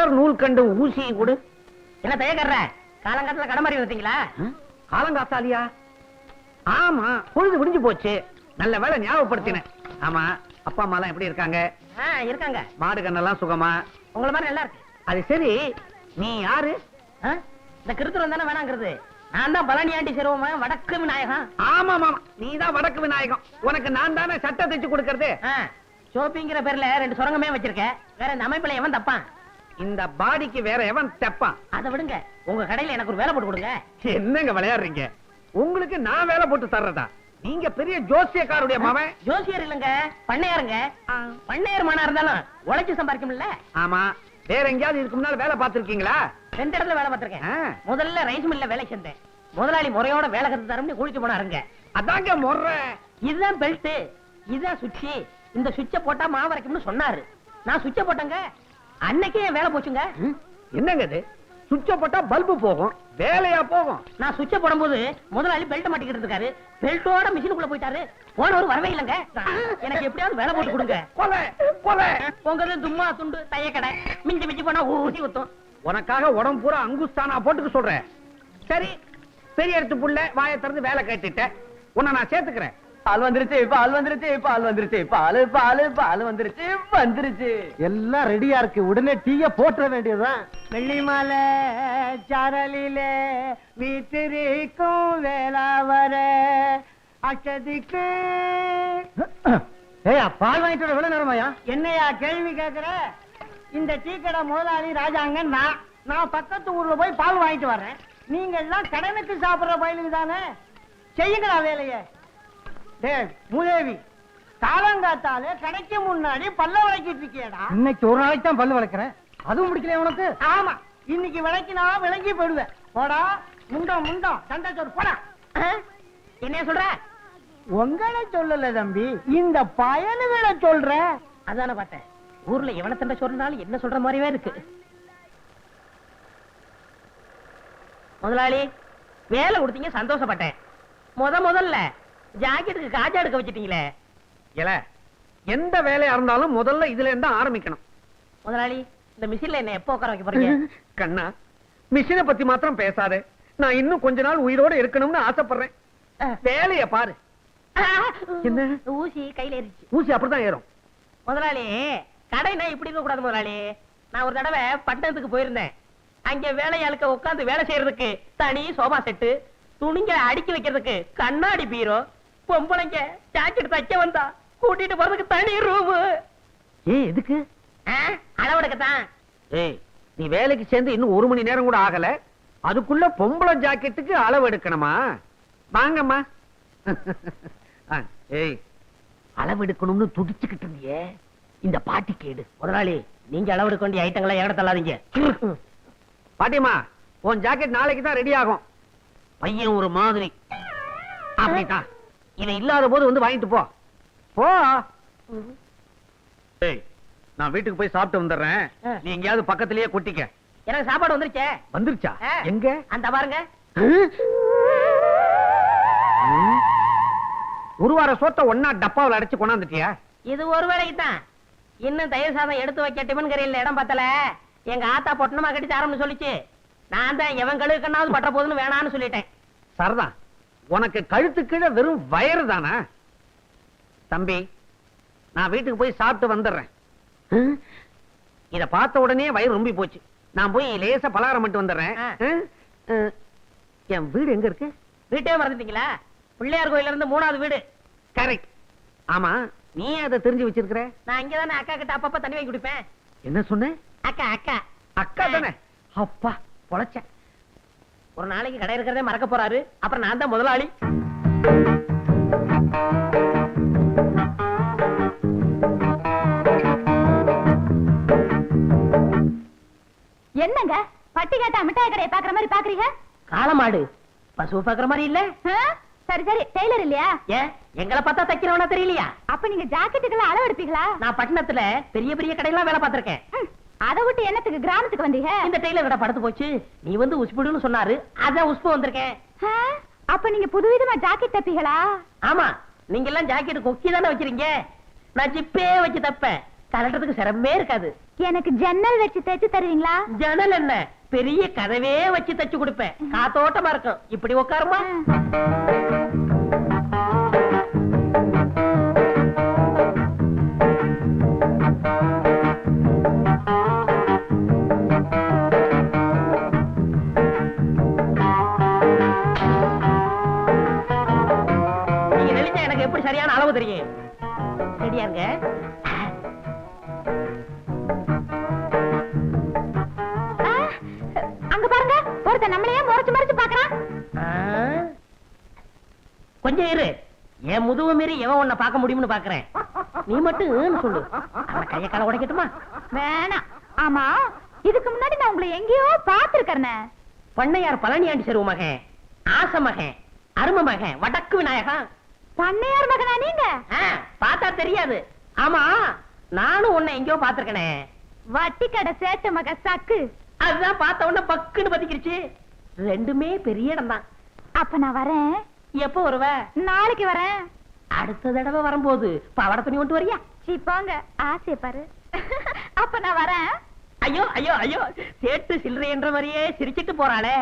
Colour நூல் கண்டு ஊசி கொடு. என்ன தயக்கற? காலங்காலத்துல கடை மாதிரி வந்தீங்களா? காலங்காத்தாலியா? ஆமா, பொழுது விடிஞ்சு போச்சு. நல்ல வேலை ஞாபகப்படுத்தினேன். ஆமா, அப்பா அம்மா எல்லாம் எப்படி இருக்காங்க? இருக்காங்க. மாடு கண்ணெல்லாம் சுகமா? உங்கள மாதிரி நல்லா இருக்கு. அது சரி, நீ யாரு? இந்த கிருத்துரம் தானே வேணாங்கிறது. நான் தான் பழனி ஆண்டி சிறுவமா வடக்கு விநாயகம். ஆமா மாமா, நீ தான் வடக்கு விநாயகம். உனக்கு நான் தானே சட்டை தைச்சு கொடுக்கறது. ஷோப்பிங்கிற பேர்ல 2 சுரங்கமே வச்சிருக்க. வேற இந்த அமைப்புல எவன் தப்பான்? இந்த பாடிக்கு வேற எவன் தப்பான்? அதை விடுங்க, உங்க கடையில எனக்கு ஒரு வேலை போட்டு கொடுங்க. என்னங்க விளையாடுறீங்க? உங்களுக்கு நான் வேலை போட்டு தர்றதா? நீங்க பெரிய ஜோசியக்காருடைய மவன். ஜோசியர் இல்லங்க, பண்ணையாருங்க. பண்ணையார் மனா இருந்தாலும் உழைச்சு சம்பாதிக்கும்ல. ஆமா, வேற எங்கயாவது இதுக்கு முன்னால வேலை பார்த்திருக்கீங்களா? 2 இடத்துல வேலை பார்த்திருக்கேன். முதல்ல ரைஸ் மில்ல வேலை செஞ்சேன். முதலாளி முறையோட வேலை கத்து தரம்னு குளிச்சு போனாருங்க. அதாங்க முறை. இதுதான் பெல்ட், இதுதான் சுவிட்ச். இந்த சுவிட்ச போட்டா மாவு அரைக்கும்னு சொன்னாரு. நான் சுவிட்ச போட்டேங்க. அன்னைக்கே என் வேலை போச்சுங்க. என்னங்க இது? சுவிட்ச போட்டா பல்பு போகும், வேலையா போகும்? நான் சுவிட்ச போடும்போது முதலாளி பெல்ட் மாட்டிக்கிட்டு இருக்காரு. பெல்ட்டோட மிஷினுக்குள்ள போயிட்டாரு. போனவர் வரவே இல்லைங்க. எனக்கு எப்படியாவது வேலை போட்டு கொடுங்க. கொலை கொலை. உங்க தும்மா துண்டு தைய கடை மிஞ்சி மிஞ்சி போனா ஊசி ஊத்தும். உனக்காக உடம்பு பூரா அங்குஸ்தானா போட்டுக்க சொல்றேன். சரி, பெரிய இடத்து புள்ள வாயை திறந்து வேலை கேட்டுட்ட. உன்னை நான் சேர்த்துக்கிறேன். பால் வந்துருச்சு, பால் வந்துருச்சு, பால் வந்துருச்சு, பால் பால் பால் வந்துருச்சு வந்துருச்சு. எல்லாம் ரெடியா இருக்கு. உடனே டீய போட்டுற வேண்டியதுதான். வெள்ளிமலை சாரலிலே வீட்டிற்கும் வேளாவர அச்சதிக்கு. ஏயா, பால் வாங்கிட்டு வர எவ்வளவு நேரமாயா? என்னையா கேள்வி கேக்குற? இந்த டீ கடை முதலாளி ராஜாங்க. நான் பக்கத்து ஊர்ல போய் பால் வாங்கிட்டு வர்றேன். நீங்க எல்லாம் கடனுக்கு சாப்பிடுற பயிலுக்கு தானே. செய்யுங்களா வேலைய. மூதேவி, காலங்காத்தாலே கடைக்கு முன்னாடி பல்ல விளக்கிட்டு இருக்கியடா. இன்னைக்கு ஒரு நாளைக்கு தான் பல்லு வளர்க்கிறேன். அதுவும் முடிக்கல உனக்கு? ஆமா, இன்னைக்கு விளக்கினா விளங்கி போயிடுவேன். போடா முண்டம் முண்டம் சண்டை சோறு போடா. என்ன சொல்ற? உங்களை சொல்லல தம்பி, இந்த பயனுகளை சொல்ற. அதான பார்த்தேன். ஊர்ல எவன சண்டை சொல்றாலும் என்ன சொல்ற மாதிரியே இருக்கு. முதலாளி, வேலை கொடுத்தீங்க, சந்தோஷப்பட்டேன். முதல்ல ஜாக்கெட்டுக்கு காஜா எடுக்க வச்சிட்டீங்களே. எந்த வேலையா இருந்தாலும் முதல்ல இதுல இருந்தா ஆரம்பிக்கணும். முதலாளி, இந்த மிஷின்ல என்ன எப்போ உட்கார வைக்க போறீங்க? கண்ணா, மிஷினை பத்தி மாத்திரம் பேசாதே. நான் இன்னும் கொஞ்ச நாள் உயிரோட இருக்கணும்னு ஆசைப்படுறேன். வேலைய பாரு. என்ன ஊசி கையில ஏறிச்சு? ஊசி அப்படிதான் ஏறும். முதலாளி, கடைனா இப்படி இருக்க கூடாது முதலாளி. நான் ஒரு தடவை பட்டணத்துக்கு போயிருந்தேன். அங்க வேலையாளுக்க உட்கார்ந்து வேலை செய்யறதுக்கு தனி சோபா செட்டு, துணிங்க அடுக்கி வைக்கிறதுக்கு கண்ணாடி பீரோ, பொம்பளைங்க ஜாக்கெட் தைக்க வந்தா கூட்டிட்டு போறதுக்கு தனி ரூம். எதுக்கு? அளவெடுக்கத்தான். நீ வேலைக்கு சேர்ந்து இன்னும் 1 மணி நேரம் கூட ஆகல, அதுக்குள்ள பொம்பளை ஜாக்கெட்டுக்கு அளவு எடுக்கணுமா? வாங்கம்மா. அளவு எடுக்கணும்னு துடிச்சுக்கிட்டு இருந்தியே, இந்த பாட்டி கேடு. முதலாளி, நீங்க அளவெடுக்க வேண்டிய ஐட்டங்களை ஏட தள்ளாதீங்க. பாட்டிமா, உன் ஜாக்கெட் நாளைக்கு தான் ரெடி ஆகும். பையன் ஒரு மாதிரி. அப்படித்தான். இதை இல்லாத போது வந்து வாங்கிட்டு போ. போ. நான் வீட்டுக்கு போய் சாப்பிட்டு வந்துடுறேன். நீ எங்கயாவது பக்கத்திலேயே கொட்டிக்க. எனக்கு சாப்பாடு வந்துருச்சே. வந்துருச்சா? எங்க? அந்த பாருங்க. ஒரு வார சோத்த ஒன்னா டப்பாவில் அடைச்சு கொண்டாந்துட்டியா? இது ஒரு வேளைக்கு தான். இன்னும் தயிர் சாதம் எடுத்து வைக்க டிபன் கரையில் இடம் பார்த்தல. எங்க ஆத்தா பொட்டணமா கட்டி ஆரம்பிச்சு சொல்லிச்சு. நான் தான் எவன் கழுவுக்கண்ணாவது பட்ட போதுன்னு வேணான்னு சொல்லிட்டேன். சரிதான். உனக்கு கழுத்து கீழே வெறும் வயறு தானா? தம்பி, நான் வீட்டுக்கு போய் சாப்பிட்டு வந்துடுறேன். இத பார்த்த உடனே வயிறு ரொம்பி போச்சு. நான் போய் லேசா பலகாரம் மட்டும் வந்துடுறேன். என் வீடு எங்க இருக்கு? வீட்டே மறந்துட்டீங்களா? பிள்ளையார் கோயில இருந்து 3வது வீடு. கரெக்ட். ஆமா, நீ அதை தெரிஞ்சு வச்சிருக்கிற? நான் இங்கதானே அக்கா கிட்ட அப்பப்ப தண்ணி வாங்கி குடிப்பேன். என்ன சொன்ன? அக்கா அக்கா அக்கா தானே? அப்பா பொழைச்ச. ஒரு நாளைக்கு கடை இருக்கிறதே மறக்க போறாரு. அப்புறம் நான் தான் முதலாளி. என்னங்க பட்டி கேட்டா மிட்டாய் கடையை பாக்குற மாதிரி பாக்குறீங்க? காளமாடு பசு பாக்குற மாதிரி இல்ல. சரி சரி, டெய்லர் இல்லையா? ஏன் எங்களை பார்த்தா தைக்கிறவனா தெரியலையா? அப்ப நீங்க ஜாக்கெட்டுக்கெல்லாம் அளவு எடுப்பீங்களா? நான் பட்டணத்துல பெரிய பெரிய கடையெல்லாம் வேலை பார்த்திருக்கேன். அதை விட்டு என்னத்துக்கு கிராமத்துக்கு வந்தீங்க? இந்த டெய்லர் கடை படுத்து போச்சு. நீ வந்து உஸ்புடுன்னு சொன்னாரு, அதான் உஸ்பு வந்திருக்கேன். அப்ப நீங்க புதுவிதமா ஜாக்கெட் தப்பீங்களா? ஆமா, நீங்க எல்லாம் ஜாக்கெட் கொக்கி தானே வச்சிருக்கீங்க. நான் ஜிப்பே வச்சு தப்பேன். கலட்டுறதுக்கு சிரமமே இருக்காது. எனக்கு ஜன்னல் வச்சு தைச்சு தருவீங்களா? ஜன்னல் என்ன, பெரிய கதவே வச்சு தச்சு கொடுப்பேன். காத்தோட்டமா இருக்கும். இப்படி உட்காருமா. நீங்க நெளிஞ்சா எனக்கு எப்படி சரியான அளவு தெரியும். ரெடியா இருங்க. அங்க பாருங்க, ஒருத்தன் நம்மளையே முறைச்சு முறைச்சு பாக்குறான். கொஞ்சம் இரு, என் முதுகு மீறி எவன் உன்னை பார்க்க முடியும்னு பாக்குறேன். நீ மட்டும் சொல்லு, அவன் கைய கால உடைக்கட்டுமா? வேணாம். ஆமா, இதுக்கு முன்னாடி நான் உங்களை எங்கேயோ பாத்துருக்கேன். பண்ணையார் பழனியாண்டி செருவு மகன், ஆச மகன், அரும மகன், வடக்கு விநாயகா. பண்ணையார் மகனா நீங்க? பார்த்தா தெரியாது. ஆமா, நானும் உன்னை எங்கேயோ பாத்துருக்கனே. வட்டி கடை சேட்டு மக சக்கு. அதுதான் பார்த்த உடனே பக்குன்னு பத்திக்கிடுச்சு. ரெண்டுமே பெரிய இடம் தான். அப்ப நான் வரேன். எப்போ வருவ? நாளைக்கு வரேன். அடுத்த தடவை வரும்போது பாவாடை துணி கொண்டு வரியா? போங்க, ஆசைய பாரு. அப்ப நான் வரேன். ஐயோ ஐயோ ஐயோ, சேட்டு சில்லறை என்ற மாதிரியே சிரிச்சிட்டு போறாளே.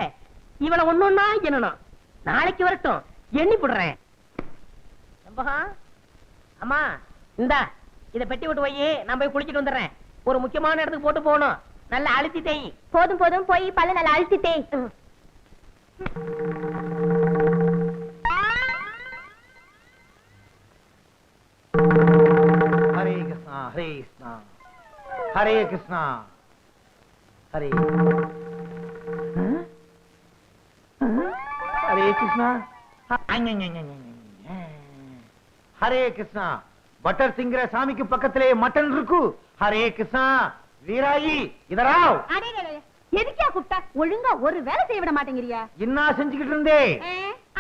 இவளை ஒன்னொன்னா என்னணும். நாளைக்கு வரட்டும், எண்ணி போடுறேன். அம்மா இந்தா, இத பெட்டி விட்டு போய் நான் போய் குளிச்சிட்டு வந்துடுறேன். ஒரு முக்கியமான இடத்துக்கு போட்டு போகணும். நல்லா அழுத்தி தேய். போதும் போதும், போய் பல்ல நல்லா அழுத்தி தேய். ஹரே கிருஷ்ணா ஹரே கிருஷ்ணா ஹரே கிருஷ்ணா ஹரே ஹரே கிருஷ்ணா ஹரே கிருஷ்ணா. பட்டர் சிங்கிற சாமிக்கு பக்கத்திலே மட்டன் இருக்கு. ஹரே கிருஷ்ணா. வீராயி இதராவ். எதுக்கா கூப்பிட்டா? ஒழுங்கா ஒரு வேலை செய்ய விட மாட்டேங்கிறியா? என்ன செஞ்சுக்கிட்டு இருந்தே?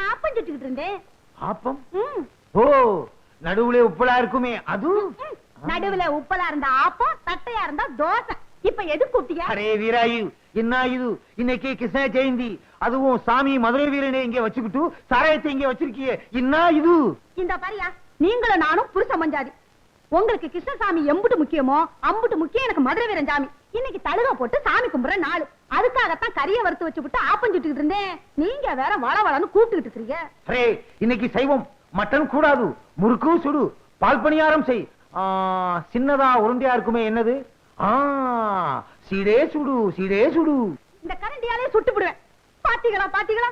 ஆப்பம் சுட்டுக்கிட்டு இருந்தேன். ஆப்பம்? ஓ, நடுவுல உப்பலா இருக்குமே அது? நடுவுல உப்பலா இருந்தா ஆப்பம், தட்டையா இருந்தா தோசை. இப்ப எது கூப்பிட்டியா? அரே வீராயு, என்ன இது? இன்னைக்கு கிருஷ்ண ஜெயந்தி, அதுவும் சாமி மதுரை வீரனை இங்க வச்சுக்கிட்டு சாராயத்தை இங்க வச்சிருக்கியே, என்ன இது? இந்த பாரியா, நீங்களும் நானும் புருஷ மஞ்சாதி. உங்களுக்கு கிருஷ்ணசாமி எம்புட்டு முக்கியமோ அம்புட்டு முக்கியம் எனக்கு மதுரை வீரன் சாமி. இன்னைக்கு தழுக போட்டு சாமி கும்பிடுற நாள், அதுக்காகத்தான் கறிய வறுத்து வச்சு விட்டு ஆப்பம் சுட்டுக்கிட்டு இருந்தேன். நீங்க வேற வள வளன்னு கூப்பிட்டுக்கிட்டு இருக்கீங்க. அரே, இன்னைக்கு சைவம், மட்டன் கூடாது. முறுக்கு சுடு, பால் பணியாரம் செய். சின்னதா உருண்டையா இருக்குமே, என்னது? சீடே சுடு, சீடே சுடு. இந்த கரண்டியாலே சுட்டு விடுவேன். பாத்தீங்களா பாத்தீங்களா,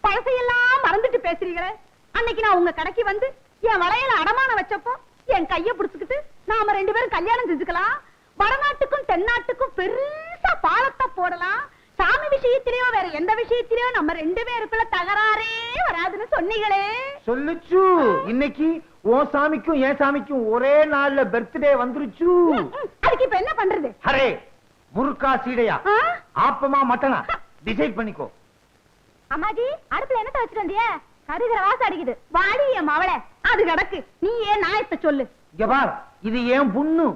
பழசையெல்லாம் மறந்துட்டு பேசுறீங்களே. அன்னைக்கு நான் உங்க கடைக்கு வந்து என் வளையல அடமான வச்சப்போ என் கைய புடிச்சுக்கிட்டு நாம ரெண்டு பேரும் கல்யாணம் செஞ்சுக்கலாம், வடநாட்டுக்கும் தென்னாட்டுக்கும் பெருசா பாலத்தை போடலாம், சாமி விஷயத்திலயோ வேற எந்த விஷயத்திலயோ நம்ம ரெண்டு பேருக்குள்ள தகராறே வராதுன்னு சொன்னீங்களே. சொல்லுச்சு. இன்னைக்கு உன் சாமிக்கும் என் சாமிக்கும் ஒரே நாள்ல பர்த்டே வந்துருச்சு. அதுக்கு இப்ப என்ன பண்றது? அரே, முறுக்கா சீடையா, ஆப்பமா மட்டனா, டிசைட் பண்ணிக்கோ. அம்மாஜி, அடுப்புல என்னத்த வச்சுட்டு வந்திய? கருகிற வாசம் அடிக்குது. வாடி என் மவளை, அது கிடக்கு. நீ ஏன் நாயத்தை சொல்லு. இங்க பார், இது ஏன் புண்ணு.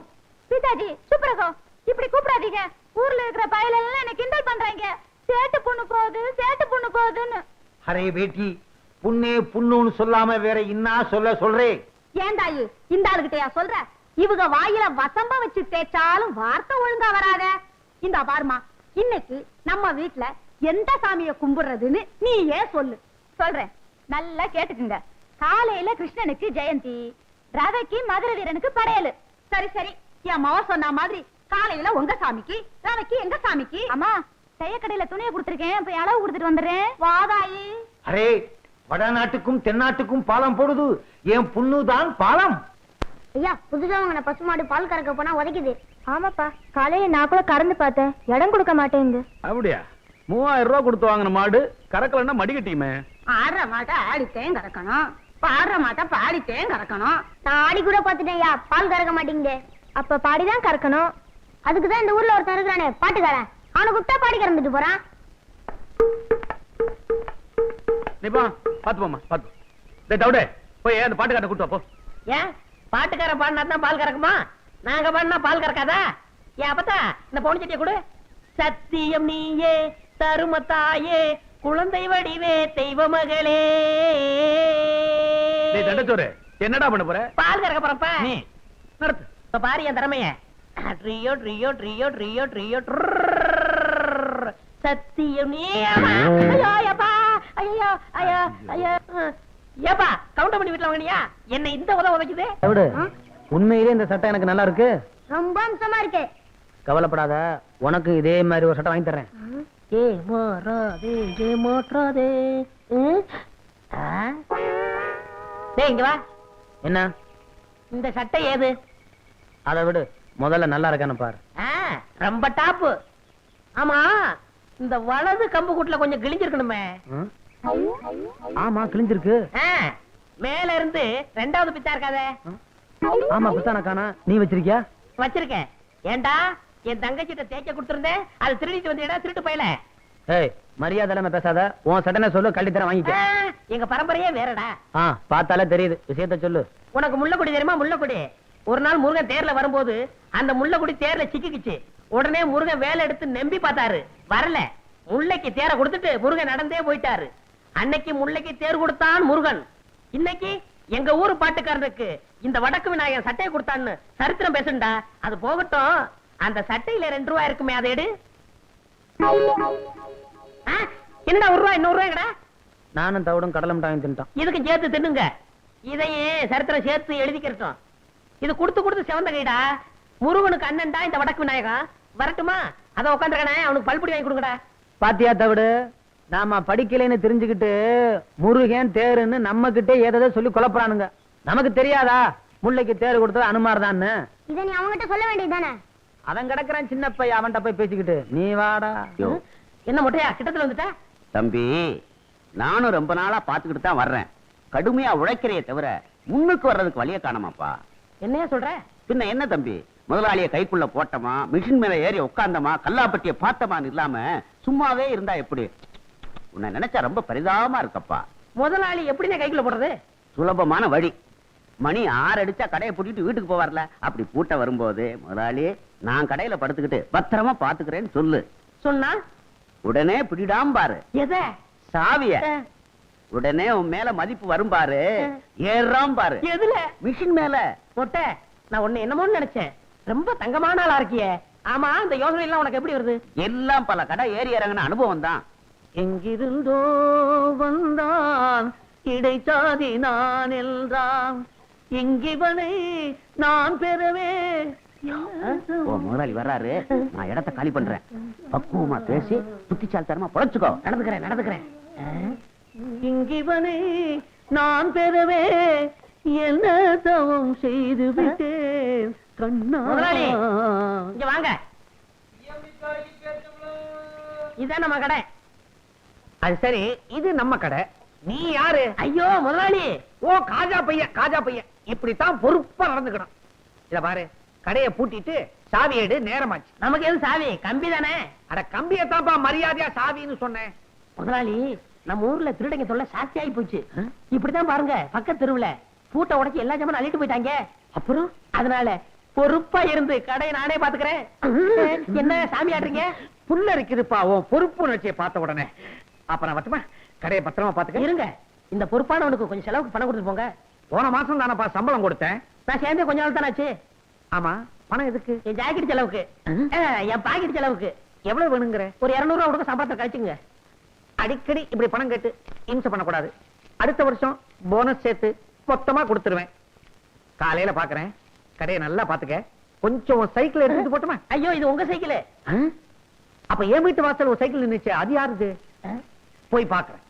பிதாஜி, சுப்ரகோ, இப்படி கூப்பிடாதீங்க. ஊர்ல இருக்கிற பயல எல்லாம் என்ன கிண்டல் பண்றாங்க. சேட்டு பொண்ணு போகுது, சேட்டு பொண்ணு போகுதுன்னு. அரே பேட்டி, புண்ணே புண்ணுன்னு சொல்லாம வேற என்ன சொல்றே? ஏன் தாயி இந்த ஆளுகிட்டயா சொல்ற? இவங்க வாயில வசம்ப வச்சு தேய்ச்சாலும் வார்த்தை ஒழுங்கா வராத. இந்த பாருமா, இன்னைக்கு நம்ம வீட்டுல எந்த சாமிய கும்பிடுறதுன்னு நீ ஏன் சொல்லு. சொல்றேன், நல்லா கேட்டுக்குங்க. காலையில கிருஷ்ணனுக்கு ஜெயந்தி, ரவைக்கு மதுரை வீரனுக்கு படையலு. சரி சரி, என் மவ சொன்ன மாதிரி காலையில உங்க சாமிக்கு, ரவைக்கு எங்க சாமிக்கு. அம்மா, தையக்கடையில துணியை கொடுத்துருக்கேன், போய் அளவு கொடுத்துட்டு வந்துடுறேன். வாதாயி. அரே, வடநாட்டுக்கும் தென்னாட்டுக்கும் பாலம் போடுது, என் புண்ணுதான் பாலம். ஐயா, புதுசா வாங்கின பசுமாடு பால் கறக்க போனா உதைக்குது. ஆமாப்பா, காலையில நான் கூட கறந்து பார்த்தேன், இடம் கொடுக்க மாட்டேங்குது. அப்படியா? 3000 ரூபாய் கொடுத்து வாங்கின மாடு கறக்கலன்னா மடிக்கட்டியுமே. ஆடுற மாட்டை ஆடித்தேன் கறக்கணும், பாடுற மாட்டை பாடித்தேன் கறக்கணும். நான் ஆடி கூட பாத்துட்டேன், பால் கறக்க மாட்டேங்குது. அப்ப பாடிதான் கறக்கணும். அதுக்குதான் இந்த ஊர்ல ஒருத்தன் இருக்கிறானே பாட்டுக்காரன், அவனை கூப்பிட்டா பாடி கறந்துட்டு போறான். நீ போ, பாத்து போமா, பாத்து. டேய் டவுடே, போய் அந்த பாட்டுக்காரனை கூட்டு வா போ. ஏன் பாட்டுக்கார பாடினா தான் பால் கறக்குமா? நாங்க பாடினா பால் கறக்காதா? ஏன் அப்பத்தா இந்த பொண்ணு சட்டியை கொடு. சத்தியம் நீயே தருமத்தாயே, குழந்தை வடிவே தெய்வ மகளே. டேய் தண்டச்சோறு, என்னடா பண்ண போற? பால் கறக்க போறப்ப நீ நடத்து. இப்ப பாரு என் திறமைய. ட்ரியோ ட்ரியோ ட்ரியோ ட்ரியோ ட்ரியோ சத்தியம் நீயமா. ஐயோ அப்பா, ஐயோ ஐயோ ஐயோ. ஏப்பா கவுண்டர் பண்ணி வீட்டுல வாங்கினியா? என்ன இந்த உதைக்குது? விடு, உண்மையிலே இந்த சட்டை எனக்கு நல்லா இருக்கு. ரொம்ப அம்சமா இருக்கு. கவலைப்படாத, உனக்கு இதே மாதிரி ஒரு சட்டை வாங்கி தர்றேன். ஏ மோராதே ஏ மோட்ராதே. டேய் இங்க வா. என்ன? இந்த சட்டை ஏது? அதை விடு, முதல்ல நல்லா இருக்கான்னு பாரு. ரொம்ப டாப்பு. ஆமா, இந்த வலது கம்பு கூட்டுல கொஞ்சம் கிழிஞ்சிருக்கணுமே. ம்? ஆமா, கிழிஞ்சிருக்கு. மேல இருந்து ரெண்டாவது பித்தா இருக்காதே. ஆமா, பித்தான காணா. நீ வச்சிருக்கியா? வச்சிருக்கேன். ஏண்டா என் தங்கச்சிட்ட தேய்க்க கொடுத்திருந்தேன், அது திருடிட்டு வந்தீடா திருட்டு பையல. ஏய், மரியாதை இல்லாம பேசாத. உன் சட்டனை சொல்லு, கள்ளி தர வாங்கிக்க. எங்க பரம்பரையே வேறடா. பார்த்தாலே தெரியுது. விஷயத்த சொல்லு. உனக்கு முள்ளக்குடி தெரியுமா? முள்ளக்குடி. ஒரு நாள் முருகன் தேர்ல வரும்போது அந்த முள்ளக்குடி தேர்ல சிக்கிக்குச்சு. உடனே முருகன் வேலை எடுத்து நம்பி பார்த்தாரு, வரல. முல்லைக்கு தேரை கொடுத்துட்டு முருகன் நடந்தே போயிட்டாரு. அன்னைக்கு முல்லைக்கு தேர் கொடுத்தான் முருகன். இன்னைக்கு எங்க ஊரு பாட்டுக்காரனுக்கு இந்த வடக்கு விநாயகன் சட்டையை கொடுத்தான்னு சரித்திரம் பேசுண்டா. அது போகட்டும், அந்த சட்டையில 2 ரூபாய் இருக்குமே, அதை எடு. என்னடா 1 ரூபாய்? 100 ரூபாய்டா. நானும் தவிடும் கடலை மிட்டாயும் தின்ட்டான். இதுக்கும் சேர்த்து தின்னுங்க. இதையே சரித்திரம் சேர்த்து எழுதிக்கிறோம். இது கொடுத்து செவந்த கைடா. முருகனுக்கு அண்ணன்டா இந்த வடக்கு விநாயகம். வரட்டுமா? அத உட்காந்துருக்கானே, அவனுக்கு பல்புடி வாங்கி கொடுங்கடா. பாத்தியா தவிடு, நாம படிக்கலைன்னு தெரிஞ்சுக்கிட்டு முருகன் தேருன்னு நம்ம கிட்டே ஏதோ சொல்லி குழப்பறானுங்க. நமக்கு தெரியாதா முல்லைக்கு தேர் கொடுத்தது அனுமார்தான்னு? இத நீ அவங்கிட்ட சொல்ல வேண்டியதுதானே? அவன் கிடக்குறான் சின்ன பையன், அவன்கிட்ட போய் பேசிக்கிட்டு நீ வாடா. என்ன மொட்டையா கிட்டத்துல வந்துட்ட? தம்பி, நானும் ரொம்ப நாளா பாத்துக்கிட்டு தான் வர்றேன். கடுமையா உழைக்கிறைய தவிர முன்னுக்கு வர்றதுக்கு வழிய காணமாப்பா. என்னையா சொல்ற? பின்ன என்ன தம்பி, முதலாளிய கைக்குள்ள போட்டமா, மிஷின் மேல ஏறி உட்கார்ந்தமா, கல்லாப்பட்டிய பார்த்தமான்னு இல்லாம சும்மாவே இருந்தா எப்படி? உன்னை நினைச்சா ரொம்ப பரிதாபமா இருக்கப்பா. முதலாளி எப்படின்னு கைக்குள்ள போடுறது? சுலபமான வழி. மணி 6 அடிச்சா கடையை பூட்டிட்டு வீட்டுக்கு போவார்ல, அப்படி பூட்ட வரும்போது முதலாளி நான் கடையில படுத்துக்கிட்டு பத்திரமா பாத்துக்கிறேன்னு சொல்லு. சொன்னா உடனே பிடிடாம பாரு எத? சாவிய. உடனே உன் மேல மதிப்பு வரும் பாரு, ஏறாம் பாரு. எதுல? மிஷின் மேல. மொட்டை, நான் உன்னை என்னமோன்னு நினைச்சேன். ரொம்ப தங்கமான ஆளா இருக்கியே. ஆமா, இந்த யோசனை எல்லாம் உனக்கு எப்படி வருது? எல்லாம் பல கடை ஏறி இறங்கின அனுபவம் தான். எங்கிருந்தோ வந்தான் இடைச்சாதி நான் என்றான், இங்கிவனை நான் பெறவே. ஓ, முதலாளி வர்றாரு, நான் இடத்த காலி பண்றேன். பக்குவமா பேசி புத்திசாலித்தனமா பொழைச்சுக்கோ. நடந்துக்கிறேன். இங்கிவனை நான் பெறவே என்ன தவம் செய்து விட்டேன் கண்ணா. முதலாளி, இங்க வாங்க. இதான் நம்ம கடை. அது சரி, இது நம்ம கடை. நீ யாரு? ஐயோ முதலாளி. ஓ, காஜா பையன். இப்படித்தான் பொறுப்பா நடந்துக்கணும். இத பாரு, கடையை பூட்டிட்டு சாவி எடு, நேரமாச்சு. நமக்கு எது சாவி? கம்பி தானே. அட, கம்பியத்தான்ப்பா மரியாதையா சாவின்னு சொன்னேன். முதலாளி, நம்ம ஊர்ல திருடங்க தொல்லை சாஸ்தியாகி போச்சு. இப்படித்தான் பாருங்க, பக்கத்து தெருவுல பூட்டை உடைச்சு எல்லா ஜாமானும் அள்ளிட்டு போயிட்டாங்க. அப்புறம் அதனால பொறுப்பா இருந்து கடையை நானே பாத்துக்கிறேன். என்ன சாமி ஆடுறீங்க? புல்ல இருக்குதுப்பா உன் பொறுப்பு உணர்ச்சியை பார்த்த உடனே. அப்ப நான் வரட்டுமா? கடையை பத்திரமா பாத்துக்க. இருங்க, இந்த பொறுப்பானவனுக்கு கொஞ்சம் செலவுக்கு பணம் கொடுத்து போங்க. போன மாசம் தானப்பா சம்பளம் கொடுத்தேன். நான் சேர்ந்தே கொஞ்ச நாள் தானே ஆச்சு. ஆமா, பணம் எதுக்கு? என் ஜாக்கெட் செலவுக்கு, என் பாக்கெட் செலவுக்கு. எவ்வளவு வேணுங்கிற? ஒரு 200 ரூபா கொடுக்க சம்பளத்தை கழிச்சுங்க. அடிக்கடி இப்படி பணம் கேட்டு இம்சை பண்ணக்கூடாது. அடுத்த வருஷம் போனஸ் சேர்த்து மொத்தமா கொடுத்துருவேன். காலையில பாக்குறேன். கடையை நல்லா பாத்துக்க. கொஞ்சம் சைக்கிள் எடுத்துட்டு போட்டுமா? ஐயோ, இது உங்க சைக்கிள். அப்ப என் வீட்டு வாசல் ஒரு சைக்கிள் நின்னுச்சு, அது யாருது? போய் பாக்குறேன்.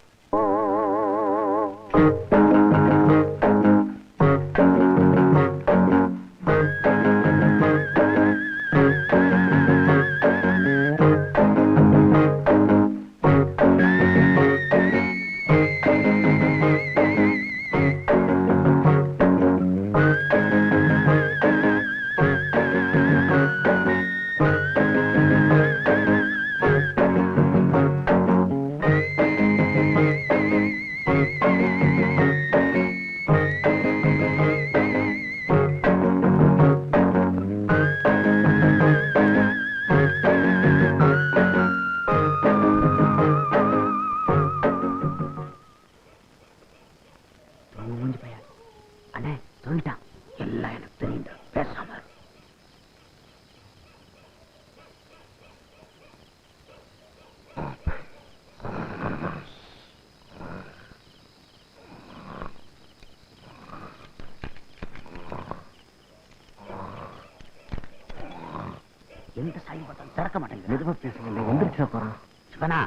எந்த சாவி பார்த்தாலும் திறக்க மாட்டேங்குது. மெதுவா பேசுங்க, எந்திரிச்சா போறான். சிவனா,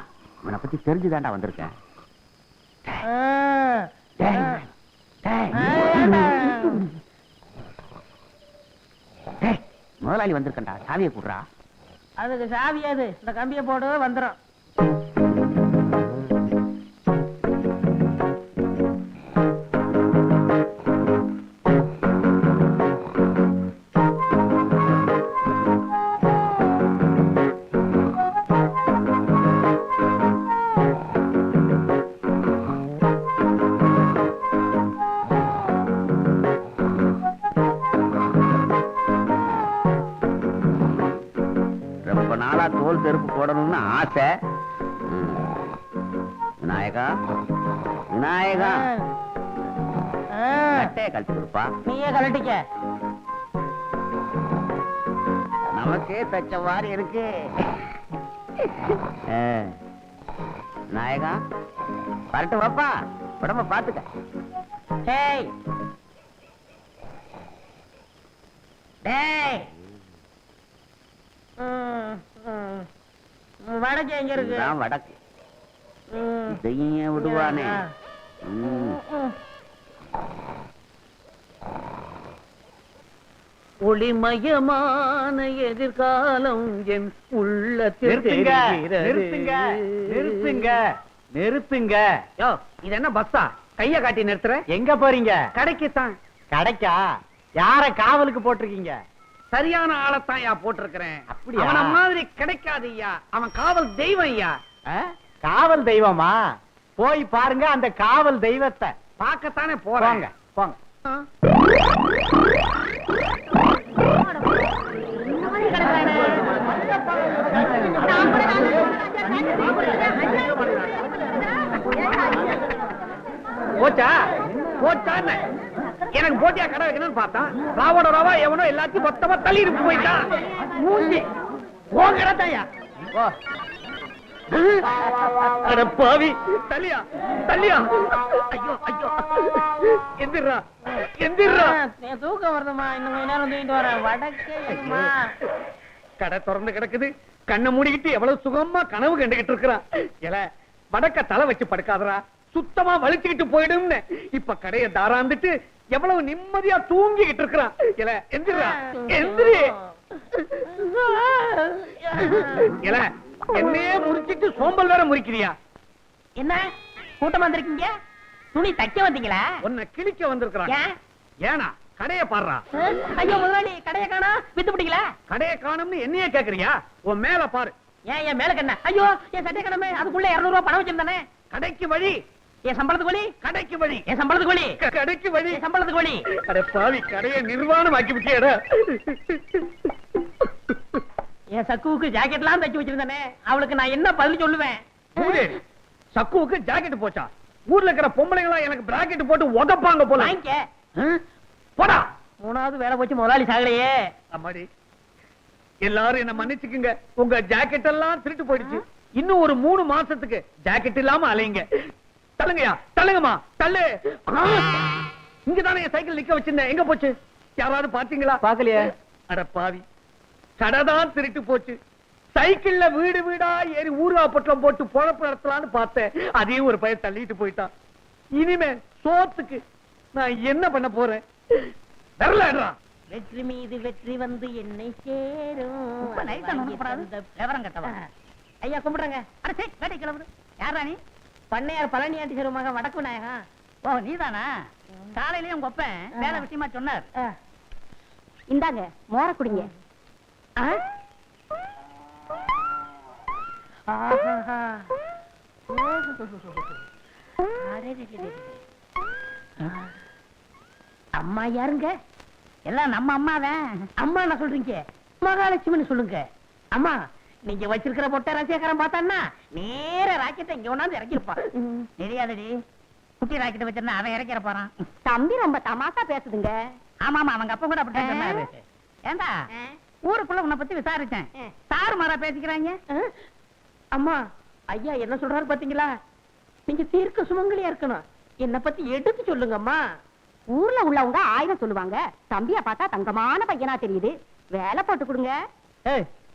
இவனை பத்தி தெரிஞ்சுதான்டா வந்திருக்கேன். டேய், முதலாளி வந்திருக்கா, சாவியை கூடுறா. அதுக்கு சாவியாது, இந்த கம்பியை போடு வந்துடும். ரொம்ப நாளா தோல் செருப்பு போடணும்னு ஆசை. விநாயகா, விநாயகா, கட்டையை கழட்டி கொடுப்பா. நீயே கலட்டிக்க. நமக்கே தச்ச மாதிரி இருக்கு. விநாயகா, வரட்டு வாப்பா, உடம்ப பாத்துக்க. டேய் டேய், வடக்கு எங்க இருக்கு? இதுதான் வடக்கு. இதையும் விடுவானே. ஒளிமயமான எதிர்காலம் என் உள்ளத்தில் நிறுத்துங்க, தெரிகிறது. நிறுத்துங்க, நிறுத்துங்க, நிறுத்துங்க. யோ, இது என்ன பஸ்ஸா? கைய காட்டி நிறுத்துற? எங்க போறீங்க? கடைக்குத்தான். கடைக்கா? யார காவலுக்கு போட்டிருக்கீங்க? சரியான ஆளத்தான் யா போட்டிருக்கிறேன். அப்படியா? அவன மாதிரி கிடைக்காது ஐயா. அவன் காவல் தெய்வம் ஐயா. காவல் தெய்வமா? போய் பாருங்க அந்த காவல் தெய்வத்தை. பார்க்கத்தானே போறாங்க, போறாங்க. போங்க. போச்சா போச்சா? எனக்கு போட்டியா கடை வைக்கணும்னு பார்த்தான். ராவோட ராவா எவனோ எல்லாத்தையும் மொத்தமா தள்ளிட்டு போயிட்டான். மூஞ்சி போங்கடத்தாயா. அட பாவி, தள்ளியா தள்ளியா. ஐயோ ஐயோ, எந்திரா எந்திரா. தூக்கம் வருதுமா, இன்னும் கொஞ்ச நேரம் தூங்கிட்டு வரேன். வடக்கே எங்கம்மா? கடை திறந்து கிடக்குது. கண்ணை மூடிக்கிட்டு எவ்வளவு சுகமா கனவு கண்டுகிட்டு இருக்கிறான். எல வடக்க தலை வச்சு படுக்காதரா, சுத்தமா வலிச்சுக்கிட்டு போயிடும்னு இப்ப கடையை தாராந்துட்டு எவ்வளவு நிம்மதியா தூங்கிக்கிட்டு இருக்கிறான். எல எந்திரா எந்திரி. எல என்னையே முறிச்சிட்டு சோம்பல் வேற முறிக்கிறியா? என்ன கூட்டமா வந்திருக்கீங்க? துணி தைக்க வந்தீங்களா? உன்னை கிழிக்க வந்திருக்கிறான். ஏன்? ஏனா கடையை பாடுறா. ஐயோ முதலாளி, கடையை காணா, வித்து பிடிக்கல. கடையை காணும்னு என்னையே கேக்குறியா? உன் மேல பாரு. ஏன் என் மேல கண்ண? ஐயோ என் சட்டை கடமை, அதுக்குள்ள 200 ரூபாய் பணம் வச்சிருந்தானே. கடைக்கு வழி. என் சம்பளத்துக்கு வழி. கடைக்கு வழி. என் சம்பளத்துக்கு வழி. கடைக்கு வழி. என் சம்பளத்துக்கு வழி. அட பாவி, கடையை நிர்வாணம் ஆக்கி விட்டியடா. என் சக்குவுக்கு ஜாக்கெட்லாம் தைச்சு வச்சிருந்தானே, அவளுக்கு நான் என்ன பதில் சொல்லுவேன்? மூதேவி, சக்குவுக்கு ஜாக்கெட் போச்சா? ஊர்ல இருக்கிற பொம்பளைங்களா எனக்கு பிராக்கெட் போட்டு உதப்பாங்க போல. வாங்கிக்க. போடா. 3வது வேலை போச்சு, முதலாளி சாகலையே. அம்மாடி, எல்லாரும் என்ன மன்னிச்சுக்குங்க. உங்க ஜாக்கெட் எல்லாம் திருட்டு போயிடுச்சு. இன்னும் ஒரு 3 மாசத்துக்கு ஜாக்கெட் இல்லாம அலையுங்க. தள்ளுங்கயா, தள்ளுங்கம்மா, தள்ளு. இங்கதானே என் சைக்கிள் நிக்க வச்சிருந்தேன், எங்க போச்சு? யாராவது பாத்தீங்களா? பாக்கலையே. அட பாவி, கடைதான் திருட்டு போச்சு. சைக்கிள்ல வீடு வீடா ஏறி ஊர்வா பொட்டலம் போட்டு பொழப்பு நடத்தலான்னு பார்த்தேன். அதையும் ஒரு பையன் தள்ளிட்டு போயிட்டான். இனிமே சோத்துக்கு நான் என்ன பண்ண போறேன்? வரலடா. வெற்றி மீது வெற்றி வந்து என்னை சேரும். விவரம் கட்டவா? ஐயா கும்பிடுறங்க. அட சே, வேட்டை கிளம்புது. யாரா நீ? பண்ணையார் பழனி ஆண்டி சிறு மகன் வடக்கு நாயகம். ஓ, நீதானா? காலையிலயும் உங்க அப்பன் வேலை விஷயமா சொன்னார். இந்தாங்க மோர குடிங்க. அம்மா யாருங்க? எல்லாம் நம்ம அம்மாதான். அம்மா என்ன சொல்றீங்க? மகாலட்சுமின்னு சொல்லுங்க. அம்மா, நீங்க வச்சிருக்கிற பொட்டை ரசிகரம் பார்த்தான்னா நேர ராக்கெட்டை இங்க ஒண்ணாந்து இறக்கிருப்பான். தெரியாதடி, குட்டி ராக்கெட் வச்சிருந்தா அவன் இறக்கிற போறான். தம்பி ரொம்ப தமாசா பேசுதுங்க. ஆமாமா, அவங்க அப்பா கூட அப்படித்தான் சொன்னாரு. ஏண்டா, ஊருக்குள்ள உன்னை பத்தி விசாரிச்சேன். சாரு மாறா பேசிக்கிறாங்க. அம்மா, ஐயா என்ன சொல்றாரு பாத்தீங்களா? நீங்க தீர்க்க சுமங்கலியா இருக்கணும். என்ன பத்தி எடுத்து சொல்லுங்க அம்மா. ஊர்ல உள்ளவங்க 1000 சொல்லுவாங்க. தம்பிய பார்த்தா தங்கமான பையனா தெரியுது. வேலை போட்டு கொடுங்க.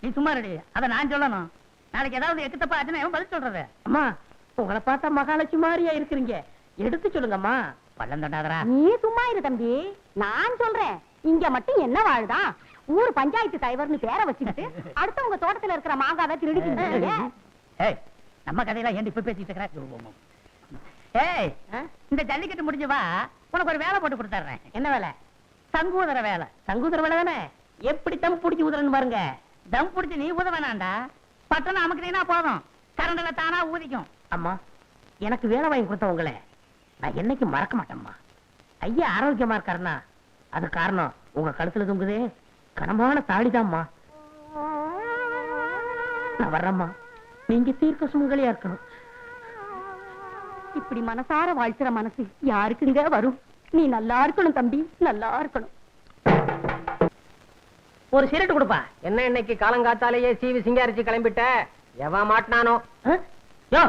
நீ சும்மா ரெடி அத நான் சொல்லணும். நாளைக்கு ஏதாவது எக்கு தப்பா ஆச்சுன்னா பதில் சொல்றது. அம்மா உங்களை பார்த்தா மகாலட்சுமி மாதிரியா இருக்கிறீங்க, எடுத்து சொல்லுங்கம்மா. பள்ளம் தட்டாதரா. நீ சும்மா இரு தம்பி, நான் சொல்றேன். இங்க மட்டும் என்ன வாழ்தான், ஊர் பஞ்சாயத்து தலைவர்னு பேரை வச்சுக்கிட்டு அடுத்தவங்க தோட்டத்துல இருக்கிற மாங்காவை திருடிக்கிட்டு. ஏய், நம்ம கதையெல்லாம் ஏன் இப்ப பேசிட்டு இருக்கிற? ஏய், இந்த ஜல்லிக்கட்டு முடிஞ்சு வா, உனக்கு ஒரு வேலை போட்டு கொடுத்துறேன். என்ன வேலை? சங்கூதர வேலை. சங்கூதர வேலை தானே? எப்படி தம் பிடிச்சி ஊதுறன்னு பாருங்க. தம் பிடிச்சு நீ ஊத வேணாண்டா, பட்டணம் அமுக்குனீனா போதும், கரண்ட்ல தானா ஊதிக்கும். அம்மா எனக்கு வேலை வாங்கி கொடுத்தவங்கள நான் என்னைக்கு மறக்க மாட்டேம்மா. ஐயா ஆரோக்கியமா இருக்காருன்னா அது காரணம் உங்க கழுத்துல தொங்குதே கனமான தாடிதாம்மா. நான் வர்றேம்மா, நீங்க தீர்க்க சுமங்கலியா இருக்கணும். இப்படி மனசார வாழ்த்துற மனசு யாருக்குங்க வரும்? நீ நல்லா இருக்கணும் தம்பி, நல்லா இருக்கணும். ஒரு சிரட்டு கொடுப்பா. என்ன இன்னைக்கு காலங்காத்தாலேயே சீவி சிங்காரிச்சு கிளம்பிட்ட? எவன் மாட்டினானோ? யோ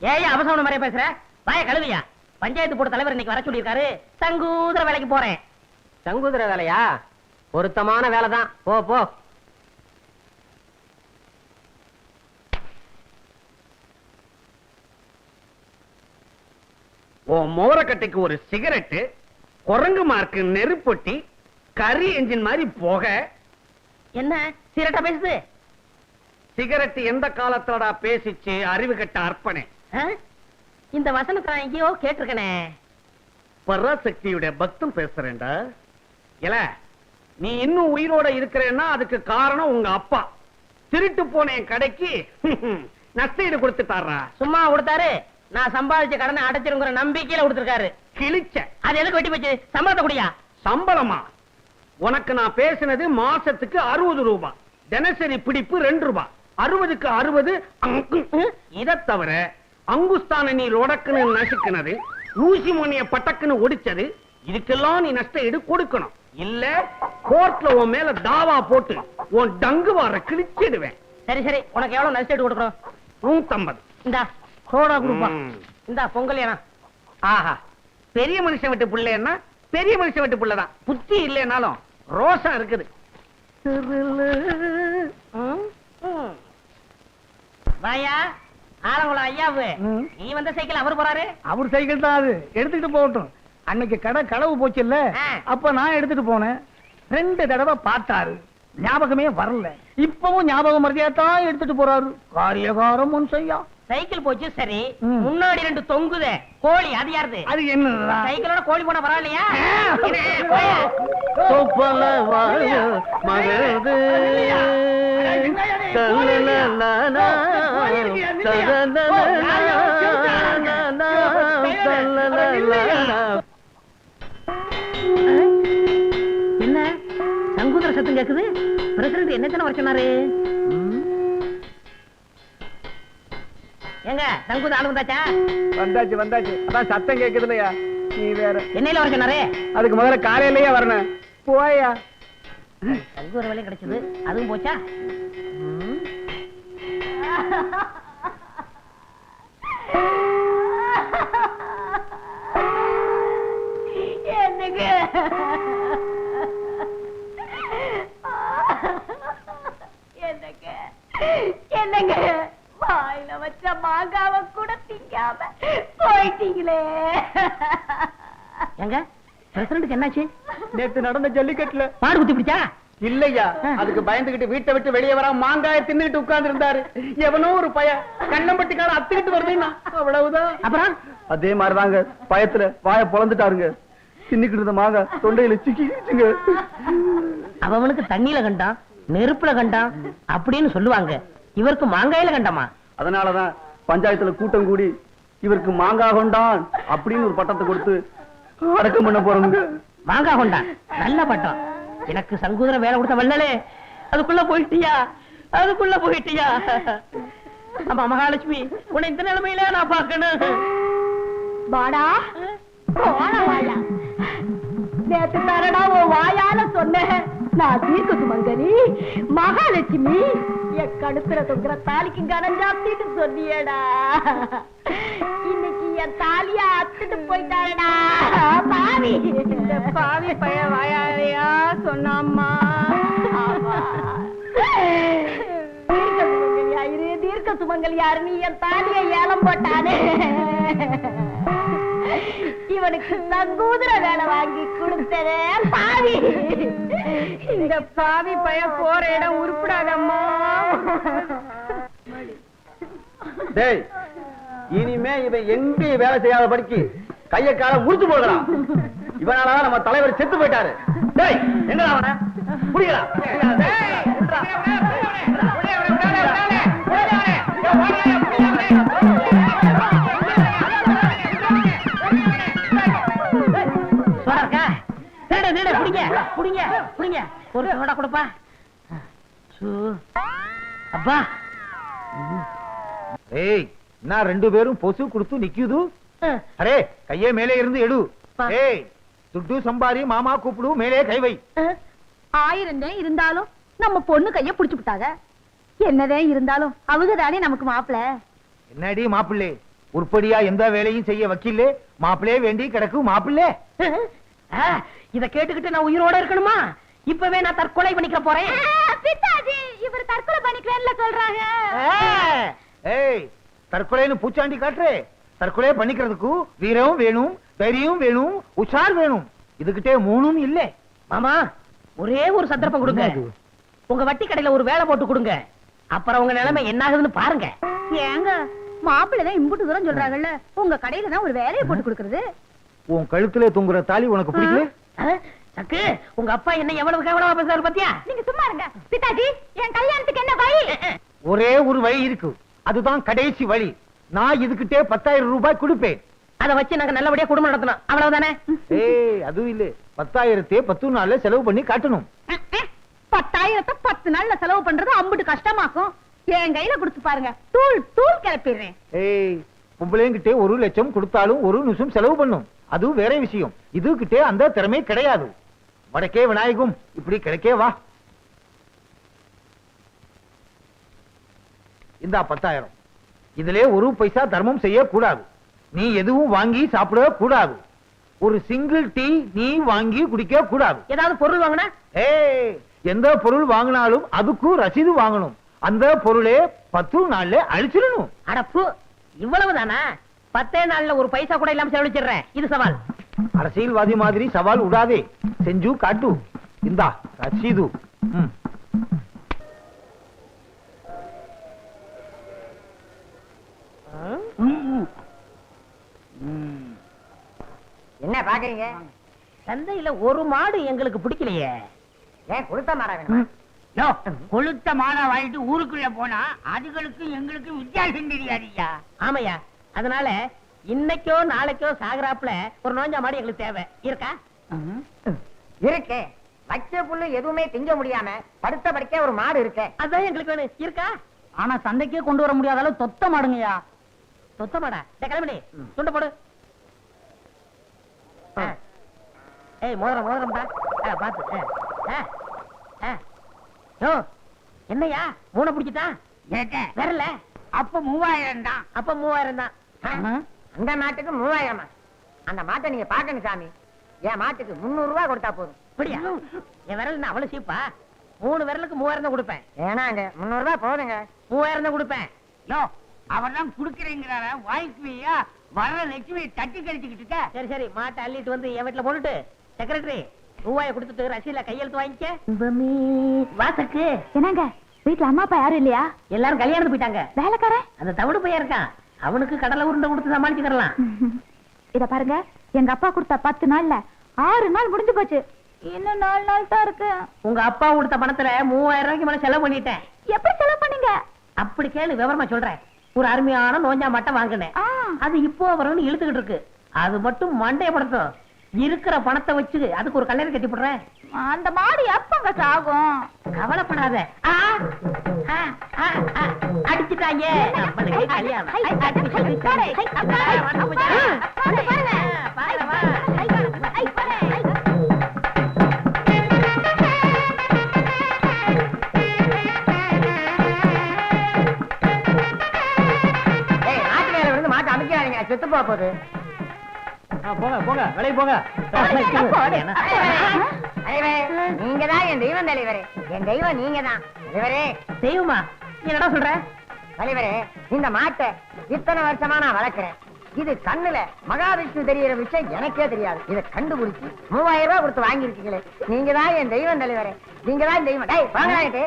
ஏன் அவசரம் மாதிரியே பேசுற? வாய கழுவியா? பஞ்சாயத்து போர்டு தலைவர் இன்னைக்கு வர சொல்லியிருக்காரு, சங்கூதர வேலைக்கு போறேன். சங்கூதர வேலையா? பொருத்தமான வேலைதான், போ போ. உன் மோரக்கட்டைக்கு ஒரு சிகரெட்டு, குரங்கு மார்க்கு நெருப்பொட்டி, கரி என்ஜின் மாதிரி போக. என்ன சிரட்டா பேசுது? சிகரெட் எந்த காலத்துலடா பேசிச்சு அறிவு கட்ட அர்ப்பணே? இந்த வசனத்தை நான் எங்கேயோ கேட்டிருக்கனே. பராசக்தியுடைய பக்தம் பேசுறேன்டா. இல்ல நீ இன்னும் உயிரோட இருக்கிறேன்னா அதுக்கு காரணம் உங்க அப்பா. திருட்டு போன என் கடைக்கு நஷ்டஈடு கொடுத்துட்டாரா? சும்மா கொடுத்தாரு, நான் சம்பாதிச்ச கடனை அடைச்சிருங்கிற நம்பிக்கையில கொடுத்திருக்காரு. கிழிச்ச. அது எதுக்கு வெட்டி போச்சு? சம்பளத்தை குடியா? சம்பளமா? உனக்கு நான் பேசினது மாசத்துக்கு 60 ரூபாய், தினசரி பிடிப்பு 2 ரூபாய். 60க்கு 60. இதை தவிர அங்குஸ்தான நீ லொடக்குன்னு நசுக்குனது, ஊசி மொனிய பட்டக்குன்னு ஒடிச்சது, இதுக்கெல்லாம் நீ நஷ்ட ஈடு கொடுக்கணும். இல்ல கோர்ட்ல உன் மேல தாவா போட்டு உன் டங்கு வார கிழிச்சிடுவேன். சரி சரி, உனக்கு எவ்வளவு நஷ்டம் கொடுக்கணும்? 150. இந்தா சோடா கொடுப்பா. ம். இந்தா பொங்கல் ஏனா. ஆஹா, பெரிய மனுஷன் விட்டு புள்ளைன்னா பெரிய மனுஷன் விட்டு புள்ளதான். புத்தி இல்லைனாலும் ரோஷம் இருக்குது. வாயா ஆலங்குளம் ஐயாவு, நீ வந்த சைக்கிள் அவர் போறாரு. அவர் சைக்கிள் தான் அது, எடுத்துக்கிட்டு போகட்டும். அன்னைக்கு கடை களவு போச்சு இல்ல, அப்ப நான் எடுத்துட்டு போனேன். 2 தடவை பார்த்தாரு, ஞாபகமே வரல. இப்பவும் ஞாபகம் மறதியாத்தான் எடுத்துட்டு போறாரு. காரியகாரம் ஒன் செய்யா. சைக்கிள் போச்சு சரி, முன்னாடி 2 தொங்குதே கோழி, அது யாருது? அது என்ன? சைக்கிளோட கோழி போனா பரவாயில்லையா? என்ன சங்கூதர சத்தம் கேக்குது? பிரசிடண்ட் என்ன வர சொன்னாரு? எங்க சங்கூத ஆளு வந்தாச்சா? வந்தாச்சு வந்தாச்சு, அதான் சத்தம் கேக்குது இல்லையா? நீ வேற என்னையில வர சொன்னாரு? அதுக்கு முதல்ல காலையிலேயே வரணும். போயா, சங்கூர வேலையும் கிடைச்சது, அதுவும் போச்சா? என்னங்க என்னங்க என்னங்க வாயில வச்ச மாங்காவை கூட திங்காம போயிட்டீங்களே. எங்க பிரசிடண்ட்க்கு என்னாச்சு? நேத்து நடந்த ஜல்லிக்கட்டுல பாடு குத்தி பிடிச்சா? இல்லையா, அதுக்கு பயந்துகிட்டு வீட்டை விட்டு வெளியே வர மாங்காய தின்னுட்டு உட்கார்ந்து இருந்தாரு. எவனோ ஒரு பய கண்ணம்பட்டிக்கார அத்துக்கிட்டு வருதுன்னா அவ்வளவுதான். அப்புறம் அதே மாதிரிதாங்க, பயத்துல வாய பொளந்துட்டாருங்க. தின்னுக்கிட்டு இருந்த மாங்காய் தொண்டையில சிக்கிச்சுங்க. அவனுக்கு தண்ணியில கண்டான், நெருப்புல கண்டான் அப்படின்னு சொல்லுவாங்க. இவருக்கு மாங்காயில கண்டமா? அதனாலதான் பஞ்சாயத்துல கூட்டம் கூடி இவருக்கு மாங்காய் கொண்டான் அப்படின்னு ஒரு பட்டத்தை கொடுத்து அடக்கம் பண்ண போறோங்க. மாங்காய் கொண்டான், நல்ல பட்டம். எனக்கு சங்கூதர வேலை கொடுத்த வல்லலே, அதுக்குள்ள போயிட்டியா? அதுக்குள்ள போயிட்டியா? ஆமா மகாலட்சுமி, உன்னை இந்த நிலைமையில நான் பார்க்கணும். வாடா போடா வாயா. நேத்து தரடா உன் வாயால சொன்னேன், நான் தீர்க்க சுமங்கலி மகாலட்சுமி. என் கழுத்துல தொங்குற தாலிக்கு கனம் ஜாப்தின்னு சொன்னியடா. இன்னைக்கு என் தாலியா அத்துட்டு போயிட்டாரடா பாவி. இந்த பாவி பையன் வாயாலையா சொன்னாம்மா. தங்க சுமங்கல் யாரு நீ என் தாலியை ஏலம் போட்டானே இவனுக்கு நங்கூதுர வேலை வாங்கி கொடுத்ததே பாவி. இந்த பாவி பய போற இடம் உருப்படாதம்மா. டேய், இனிமே இவன் எங்க வேலை செய்யாத படிக்கு கைய கால முடிச்சு போடுறான். இவனால நம்ம தலைவர் செத்து போயிட்டாரு. டேய், எங்கடா அவன புரியல. ஒரு சோடா கொடுப்பா. அப்பா ஏய், நான் 2 பேரும் பொசு கொடுத்து நிக்குது. அரே கையே மேலே இருந்து எடு. ஏய், துட்டு சம்பாரி மாமா கூப்பிடு, மேலே கை வை. 1000 இருந்தாலும் நம்ம பொண்ணு கைய புடிச்சு விட்டாங்க. என்னதே இருந்தாலும் அவங்க தானே நமக்கு மாப்பிள்ள. என்னடி மாப்பிள்ளை, உருப்படியா எந்த வேலையும் செய்ய வக்கீல்லே, மாப்பிள்ளே வேண்டி கிடக்கு மாப்பிள்ளே. இத கேட்டுக்கிட்டு நான் உயிரோட இருக்கணுமா? இப்பவே நான் தற்கொலை பண்ணிக்க போறேன். பித்தாஜி, இவர் தற்கொலை பண்ணிக்கிறேன்னு சொல்றாங்க. ஏய், தற்கொலைன்னு பூச்சாண்டி காட்டுறே. தற்கொலை பண்ணிக்கிறதுக்கு வீரம் வேணும், தைரியம் வேணும், உஷார் வேணும். இதுகிட்டே 3ம் இல்ல. மாமா, ஒரே ஒரு சந்தர்ப்பம் கொடுங்க. உங்க வட்டி கடையில ஒரு வேலை போட்டு கொடுங்க. அப்புறம் உங்க நிலைமை என்ன ஆகுதுன்னு பாருங்க. ஏங்க, மாப்பிள்ளதான் இம்புட்டு தூரம் சொல்றாங்கல்ல, உங்க கடையில தான் ஒரு வேலையை போட்டு கொடுக்கறது. உன் கழுத்துல தொங்குற தாலி உனக்கு பிடிக்கல? சக்கு, உங்க அப்பா என்ன எவ்வளவு கேவலமா பேசுறாரு பாத்தியா? நீங்க சும்மா இருங்க. பித்தாஜி, என் கல்யாணத்துக்கு என்ன வழி? ஒரே ஒரு வழி இருக்கு, அதுதான் கடைசி வழி. நான் இதுகிட்டே 10,000 ரூபாய் கொடுப்பேன். அத வச்சு நாங்க நல்லபடியா குடும்பம் நடத்தணும், அவ்வளவுதானே? ஏய், அதுவும் இல்ல, 10,000 10 நாள்ல செலவு பண்ணி காட்டணும். 10,000 10 நாள்ல செலவு பண்றது அம்புட்டு கஷ்டமாக்கும். என் கையில கொடுத்து பாருங்க, தூள் தூள் கிளப்பிடுறேன். ஏய், பொம்பளைங்கிட்டே 1 லட்சம் கொடுத்தாலும் 1 நிமிஷம் செலவு பண்ணும். அதுவும் வேற விஷயம். இதுகிட்டே அந்த திறமை கிடையாது. வடக்கே விநாயகம், இப்படி கிடைக்கே வா. இந்த 10,000 இதிலே 1 பைசா தர்மம் செய்ய கூடாது. நீ எதுவும் வாங்கி சாப்பிட கூடாது. ஒரு சிங்கிள் டீ நீ வாங்கி குடிக்க கூடாது. ஏதாவது பொருள் வாங்கினா? ஏய், எந்த பொருள் வாங்கினாலும் அதுக்கு ரசீது வாங்கணும். அந்த பொருளே 10 நாள்ல அழிச்சிடணும். அடப்பு, இவ்வளவுதானா? 10 நாள்ல 1 பைசா கூட இல்லாம செலவழிச்சிடுறேன். இது சவால். அரசியல்வாதி மாதிரி சவால் விடாதே, செஞ்சு காட்டு. இந்தா ரசீது. என்ன பாக்குறீங்க? சந்தையில ஒரு மாடு எங்களுக்கு பிடிக்கலையே. ஏன் கொடுத்த மாடா வேணுமா? கொளுத்த மாடா வாங்கிட்டு ஊருக்குள்ள போனா அதுகளுக்கு எங்களுக்கு வித்தியாசம் தெரியாதியா? ஆமையா, அதனால இன்னைக்கோ நாளைக்கோ சாகராப்புல ஒரு நோஞ்சா மாடு எங்களுக்கு தேவை. இருக்கா? இருக்கு. வச்ச புல்லு எதுவுமே திங்க முடியாம படுத்த படுக்க ஒரு மாடு இருக்கு. அதான் எங்களுக்கு வேணும். இருக்கா? ஆனா சந்தைக்கே கொண்டு வர முடியாத அளவு தொத்த மாடுங்கய்யா. தொத்த மாடா? கிளம்பி துண்ட போடு. ஏய், மோதிரம் மோதிரம்டா, பாத்து. என்னையா 3 பிடிச்சிட்டான்? வரல. அப்ப 3000 தான். அப்ப 3000 தான். அந்த மாட்டுக்கு 3000. அந்த மாட்டை நீங்க பாக்கணும் சாமி. என் மாட்டுக்கு 300 ரூபாய் கொடுத்தா போதும். அப்படியா? என் விரல் அவ்வளவு சீப்பா? 3 விரலுக்கு 3000 தான் கொடுப்பேன். ஏனாங்க 300 ரூபாய் போதுங்க. 3000 தான் கொடுப்பேன். அவர் தான் குடுக்கறீங்கிறார வாய்க்குவியா வர லட்சுமி தட்டி கழிச்சுக்கிட்டு இருக்க. சரி சரி, மாட்டை அள்ளிட்டு வந்து என் வீட்டுல போட்டுட்டு செக்ரட்டரி ரூபாயை கொடுத்துட்டு ரசீல கையெழுத்து வாங்கிக்க. வாசக்கு என்னங்க, வீட்டுல அம்மா அப்பா யாரும் இல்லையா? எல்லாரும் கல்யாணத்துக்கு போயிட்டாங்க. வேலைக்காரன் அந்த தவிடு பையன் இருக்கான், அவனுக்கு கடலை உருண்டை கொடுத்து சமாளிச்சுக்கலாம். இத பாருங்க, எங்க அப்பா கொடுத்த 10 நாள்ல 6 நாள் முடிஞ்சு போச்சு. இன்னும் 4 நாள் தான் இருக்கு. உங்க அப்பா கொடுத்த பணத்துல 3000 ரூபாய்க்கு மேல செலவு பண்ணிட்டேன். எப்படி செலவு பண்ணீங்க? அப்படி கேளு, விவரமா சொல்றேன். ஒரு அருமையான நோஞ்சா மட்டை வாங்கினேன். அது இப்போ வரும்னு இழுத்துக்கிட்டு இருக்கு. அது மட்டும் மண்டையப்படுத்தும். இருக்கிற பணத்தை வச்சு அதுக்கு ஒரு கல்யாணம் கட்டி போடுறேன். அந்த மாடு எப்பங்க சாகும்? கவலைப்படாத. அடிச்சுட்டாங்க. நம்மளுக்கு கல்யாணம். மாட்டு மேல விழுந்து மாட்டு அமைக்காதீங்க, செத்து போகுது. போங்க போங்க, வேலைக்கு போங்க. நீங்க தான் என் தெய்வம் தலைவரே. என் தெய்வம் நீங்க தான் தலைவரே. தெய்வமா? என்னடா சொல்ற? தலைவரே, இந்த மாட்டை இத்தனை வருஷமா நான் வளர்க்கிறேன். இது கண்ணுல மகாவிஷ்ணு தெரியற விஷயம் எனக்கே தெரியாது. இதை கண்டுபிடிச்சு 3000 ரூபாய் கொடுத்து வாங்கிருக்கீங்களே, நீங்க தான் என் தெய்வம் தலைவரே. நீங்க தான் தெய்வம். டேய் வாங்க.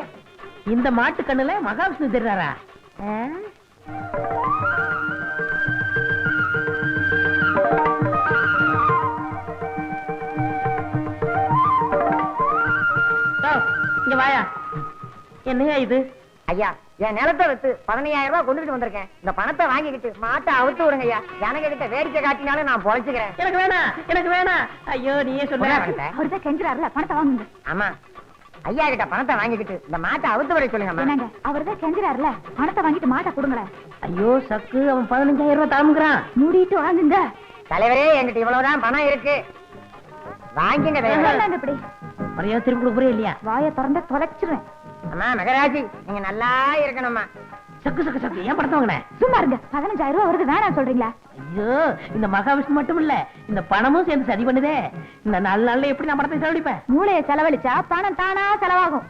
இந்த மாட்டு கண்ணுல மகாவிஷ்ணு தெரிறாரா? இங்க வாயா. என்னையா இது? ஐயா, என் நிலத்தை வித்து 15000 ரூபாய் கொண்டுட்டு வந்திருக்கேன். இந்த பணத்தை வாங்கிக்கிட்டு மாட்டை அவுத்து விடுங்க ஐயா. எனக்கு கிட்ட வேடிக்கை காட்டினாலும் நான் பொழைச்சுக்கிறேன். எனக்கு வேணாம், எனக்கு வேணாம். ஐயோ நீயே சொல்ல. அவர்தான் கெஞ்சுறாருல, பணத்தை வாங்குங்க. ஆமா, ஐயா கிட்ட பணத்தை வாங்கிக்கிட்டு இந்த மாட்டை அவுத்து விட சொல்லுங்க. என்னங்க, அவர்தான் கெஞ்சுறாருல, பணத்தை வாங்கிட்டு மாட்டை கொடுங்களேன். ஐயோ சக்கு, அவன் 15000 ரூபாய் தாமுங்கிறான். மூடிட்டு வாங்குங்க. தலைவரே, என்கிட்ட இவ்வளவுதான் பணம் இருக்கு, வாங்கிங்க. வேண்டாங்க இப்படி. மரியாதை திரும்ப கொடுக்குறே இல்லையா? வாயை திறந்த தொலைச்சிருவேன். அம்மா மகராஜி, நீங்க நல்லா இருக்கணும்மா. சக்கு சக்கு சக்கு, ஏன் பணத்தை வாங்கின? சும்மா இருங்க. 15000 ரூபாய் வருது, வேணாம் சொல்றீங்களா? ஐயோ, இந்த மகாவிஷ்ணு மட்டும் இல்ல, இந்த பணமும் சேர்ந்து சரி பண்ணுதே. இந்த 4 நாள்ல எப்படி நான் பணத்தை செலவழிப்பேன்? மூளையை செலவழிச்சா பணம் தானா செலவாகும்.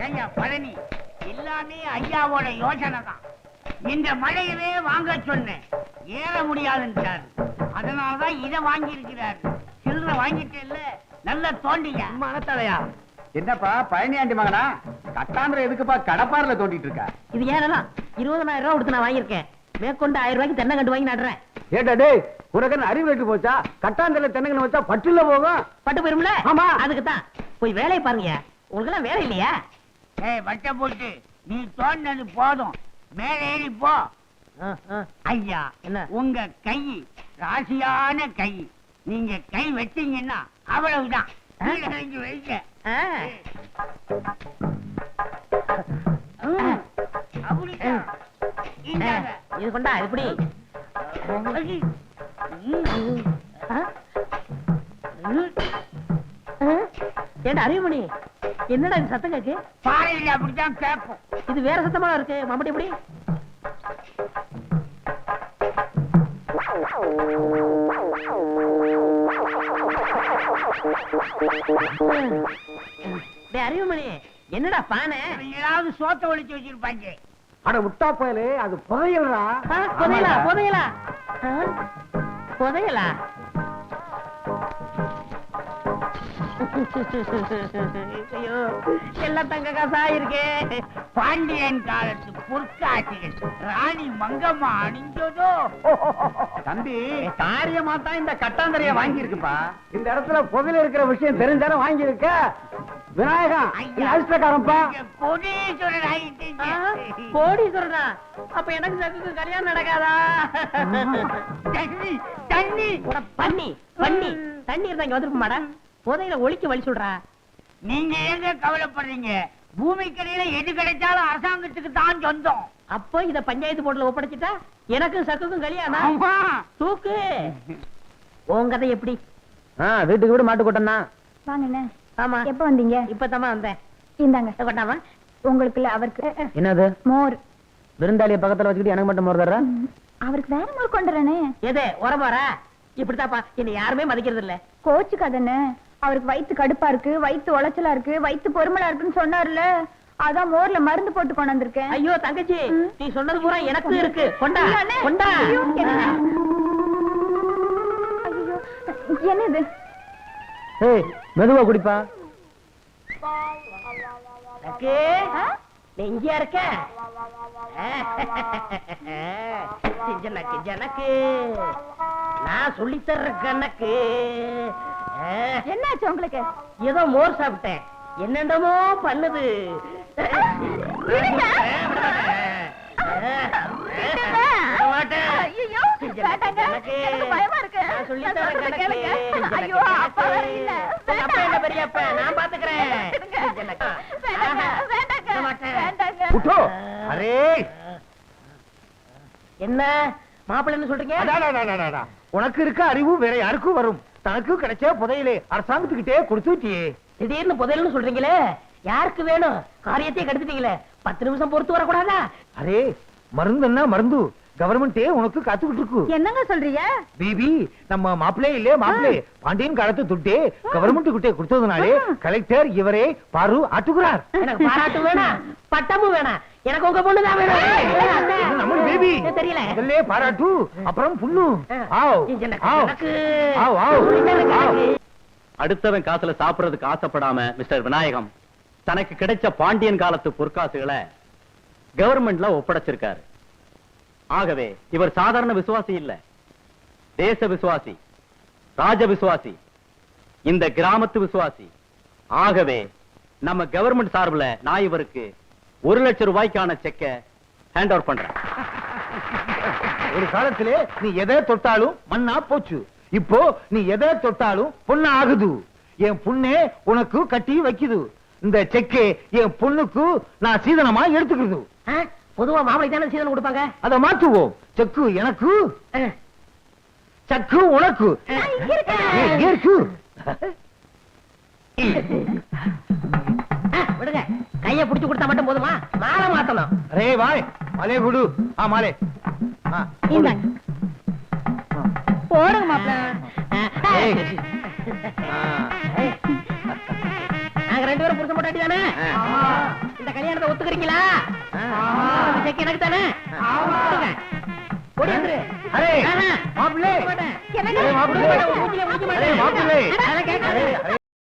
ஐயா பழனி, எல்லாமே ஐயாவோட யோசனை தான். இந்த மலையவே வாங்க சொன்னேன், ஏற முடியாதுன்றாரு. அதனாலதான் இதை வாங்கி இருக்கிறாரு. சில்லற வாங்கிட்டு இல்ல, நல்ல தோண்டிங்க. மனத்தலையா? என்னப்பா பழனி ஆண்டி மகனா, கட்டாந்திர எதுக்குப்பா கடப்பாறுல தோண்டிட்டு இருக்க? இது ஏன்னா 20000 ரூபாய் கொடுத்து நான் வாங்கியிருக்கேன். மேற்கொண்டு 1000 ரூபாய்க்கு தென்னங்கண்டு வாங்கி நடுறேன். ஏட்டா டேய், உனக்கு அறிவு வெட்டு போச்சா? கட்டாந்திர தென்னங்கன்னு வச்சா பட்டுல போகும். பட்டு போயிரும்ல? ஆமா. அதுக்கு தான் போய் வேலையை பாருங்க. உங்களுக்கு எல்லாம் வேலை இல்லையா? ஏய் வட்ட போட்டு, நீ தோண்டினது போதும், மேலே ஏறி போ. ஐயா, என்ன? உங்க கை ராசியான கை. நீங்க கை வச்சீங்கன்னா அவ்வளவுதான். கீழே வைங்க. அப்படிதான். இந்தாங்க. இது கொண்டா எப்படி? ஏண்டா அறிவுமணி, என்னடா இது சத்தம் கேக்கு? பாறையில் அப்படித்தான் கேட்கும். இது வேற சத்தமா இருக்கு. மம்பட்டி எப்படி? அறிவுமணி, என்னடா பானை? ஏதாவது சோத்த ஒழிச்சு வச்சிருப்பாங்க. அட முட்டா போயலே, அது புதையல்றா. புதையலா? புதையலா? புதையலா? ஐயோ, எல்லாம் தங்க காசா இருக்கே. பாண்டியன் காலத்து பொற்காட்சிகள் ராணி மங்கம்மா அணிஞ்சதோ. தம்பி, காரியமா தான் இந்த கட்டாந்தரைய வாங்கி இருக்குப்பா. இந்த இடத்துல புதையல இருக்கிற விஷயம் தெரிஞ்சாலும் வாங்கி இருக்க. விநாயகா, அதிர்ஷ்டக்காரன்பா. கோடீஸ்வரன் ஆகிட்டீங்க. கோடீஸ்வரனா? அப்ப எனக்கு சக்குக்கு கல்யாணம் நடக்காதா? தண்ணி தண்ணி பண்ணி பண்ணி தண்ணி இருந்தா இங்க வந்துருக்க மாடா. புதையில ஒழிக்க வழி சொல்றா. நீங்க ஏங்க கவலைப்படுறீங்க? பூமிக்கடியில எது கிடைச்சாலும் அரசாங்கத்துக்கு தான் சொந்தம். அப்போ இத பஞ்சாயத்து போர்டுல ஒப்படைச்சிட்டா எனக்கும் சக்குக்கும் கல்யாணம். ஆமா. தூக்கு. உன் கதை எப்படி? வீட்டுக்கு வீடு மாட்டு கூட்டம் தான். வாங்கண்ணே. ஆமா. எப்ப வந்தீங்க? இப்பதாம்மா வந்தேன். இந்தாங்க. கொண்டாமா. உங்களுக்கு இல்ல, அவருக்கு. என்னது? மோர். விருந்தாளிய பக்கத்துல வச்சுக்கிட்டு எனக்கு மட்டும் மோர் தர்ற? அவருக்கு வேற மோர் கொண்டுறேனே. எது உரமாரா? இப்படித்தாப்பா, என்ன யாருமே மதிக்கிறது இல்ல. கோச்சுக்காதண்ணே. அவருக்கு வயித்து கடுப்பா இருக்கு, வயித்து உளைச்சலா இருக்கு, வயித்து பொறுமலா இருக்குன்னு சொன்னார்ல, அதான் மோர்ல மருந்து போட்டு கொண்டு வந்திருக்கேன். ஐயோ தங்கச்சி, நீ சொன்னது பூரா எனக்கு இருக்கு. கொண்டா கொண்டா. ஐயோ, என்னது? ஏய், மெதுவா குடிப்பா. நீ இங்க இருக்க? ஜனக்கு ஜனக்கு நான் சொல்லி தர்ற கணக்கு. என்னாச்சு உங்களுக்கு? ஏதோ மோர் சாப்பிட்டேன், என்னென்னமோ பண்ணுது. ஐயோ, வேண்டாங்க. எனக்கு பயமா இருக்கு. நான் சொல்லி தர்ற கணக்கு. ஐயோ, அப்பா வேற இல்ல. அப்பா என்ன பெரியப்பா, நான் பாத்துக்கிறேன். என்ன மாப்பிள்ளைன்னு சொல்றீங்க? உனக்கு இருக்க அறிவு வேற யாருக்கும் வரும். தனக்கு கிடைச்ச புதையிலே அரசாங்கத்துக்கிட்டே கொடுத்துட்டியே. திடீர்னு புதையல்னு சொல்றீங்களே, யாருக்கு வேணும்? காரியத்தையே கெடுத்துட்டீங்களே. 10 நிமிஷம் பொறுத்து வரக்கூடாதா? அரே, மருந்துன்னா மருந்து, கவர்மெண்டே உனக்கு காத்துக்கிட்டு இருக்கு. என்னங்க சொல்றீங்க? பேபி நம்ம மாப்பிளே இல்லே மாப்பிளே பாண்டியன் காலத்து துட்டே கவர்மெண்ட் கிட்டே கொடுத்ததுனாலே கலெக்டர் இவரே பாரு ஆட்டுகிறார். எனக்கு பாராட்டு வேணாம், பட்டமும் வேணாம், எனக்கு உங்க பொண்ணுதான் வேணும். நம்ம பேபி தெரியல. முதல்ல பாராட்டு அப்புறம் புண்ணு. ஆவ் எனக்கு- ஆவ் எனக்கு- ஆவ் ஆவ் ஆவ். அடுத்தவன் காசுல சாப்பிடுறதுக்கு ஆசைப்படாம மிஸ்டர் விநாயகம் தனக்கு கிடைச்ச பாண்டியன் காலத்து பொற்காசுகளை கவர்மெண்ட்ல ஒப்படைச்சிருக்காரு. ஆகவே இவர் சாதாரண விசுவாசி இல்ல, தேச விசுவாசி, ராஜ விசுவாசி, இந்த கிராமத்து விசுவாசி. ஆகவே நம்ம கவர்மெண்ட் சார்பில் நான் இவருக்கு 1 லட்சம் ரூபாய்க்கான செக்கை ஹேண்ட் ஓவர் பண்றேன். ஒரு காலத்திலே நீ எதை தொட்டாலும் மண்ணா போச்சு, இப்போ நீ எதை தொட்டாலும் பொண்ணா ஆகுது. என் புண்ணே உனக்கு கட்டி வைக்குது. இந்த செக்கே என் பொண்ணுக்கு நான் சீதனமா எடுத்துக்கிறது. பொதுவா மாப்பிளை தானே சீதனம் கொடுப்பாங்க. அதை மாற்றுவோம். செக்கு எனக்கு, சக்கு உனக்கு. இங்க இருக்கு. விடுங்க, கைய புடிச்சு கொடுத்தா மட்டும் போதுமா? மாலை மாத்தணும். அரே வாய் மாலே குடு. மாலே இந்தாங்க. போடுங்க மாப்பிள. நாங்க 2 பேரும் புருஷன் பொண்டாட்டி தானே? இந்த கல்யாணத்தை ஒத்துக்கிறீங்களா? இந்த செக் எனக்கு தானே? கொடுங்க. ஓடி வந்துரு. அரே ஆஹா. மாப்பிள்ளை மாட்டேன். என்னங்க? அரே மாப்பிள்ளை மூஞ்சில முடிக்க அரே மாட்டேன். மாப்பிள்ளை அதெல்லாம் கேட்காது. அரே